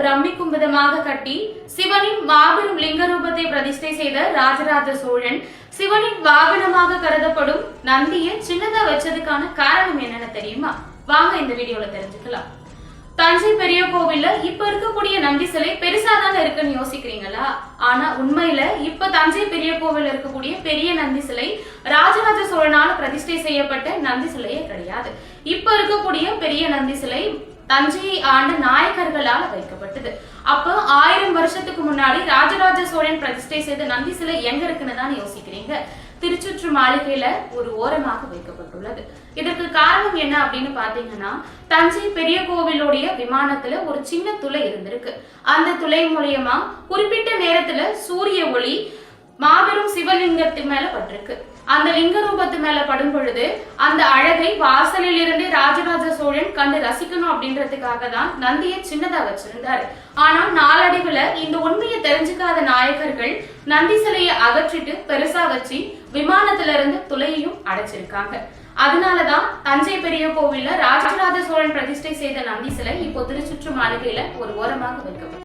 பிரமிக்கும் விதமாக கட்டி சிவனின் மாபெரும் லிங்க ரூபத்தை பிரதிஷ்டை செய்த ராஜராஜ சோழன் சிவனின் வாகனமாக கருதப்படும் நந்தியை சின்னதா வச்சதுக்கான காரணம் என்னன்னு தெரியுமா? வாங்க இந்த வீடியோல தெரிஞ்சுக்கலாம். தஞ்சை பெரிய கோவில்ல இப்ப இருக்கக்கூடிய நந்தி சிலை பெருசாதான இருக்குன்னு யோசிக்கிறீங்களா? ஆனா உண்மையில இப்ப தஞ்சை பெரிய கோவில்ல இருக்கக்கூடிய பெரிய நந்தி சிலை ராஜராஜ சோழனால பிரதிஷ்டை செய்யப்பட்ட நந்தி சிலையே கிடையாது. இப்ப இருக்கக்கூடிய பெரிய நந்தி சிலை தஞ்சையை ஆண்ட நாயக்கர்களால் வைக்கப்பட்டது. அப்ப 1000 வருஷத்துக்கு முன்னாடி ராஜராஜ சோழன் பிரதிஷ்டை செய்த நந்தி சிலை எங்க இருக்குன்னு தான் யோசிக்கிறீங்க? திருச்சுற்று மாளிகையில ஒரு ஓரமாக வைக்கப்பட்டுள்ளது. இதற்கு காரணம் என்ன அப்படின்னு பாத்தீங்கன்னா, தஞ்சை பெரிய கோவிலுடைய விமானத்துல ஒரு சின்ன துளை இருந்திருக்கு. அந்த துளை மூலியமா குறிப்பிட்ட நேரத்துல சூரிய ஒளி மாபெரும் சிவலிங்கத்து மேல பட்டிருக்கு. அந்த லிங்க ரூபத்து மேல படும் பொழுது அந்த அழகை வாசலில் இருந்து ராஜராஜ சோழன் கண்டு ரசிக்கணும் அப்படின்றதுக்காக தான் நந்தியை சின்னதா வச்சிருந்தாரு. ஆனா நாளடைவுல இந்த உண்மையை தெரிஞ்சுக்காத நாயகர்கள் நந்தி சிலையை அகற்றிட்டு பெருசா வச்சு விமானத்துல இருந்து துளையையும் அடைச்சிருக்காங்க. அதனாலதான் தஞ்சை பெரிய கோவில்ல ராஜராஜ சோழன் பிரதிஷ்டை செய்த நந்தி சிலை இப்போ திருச்சுற்று மாளிகையில ஒரு ஓரமாக வைக்கப்படும்.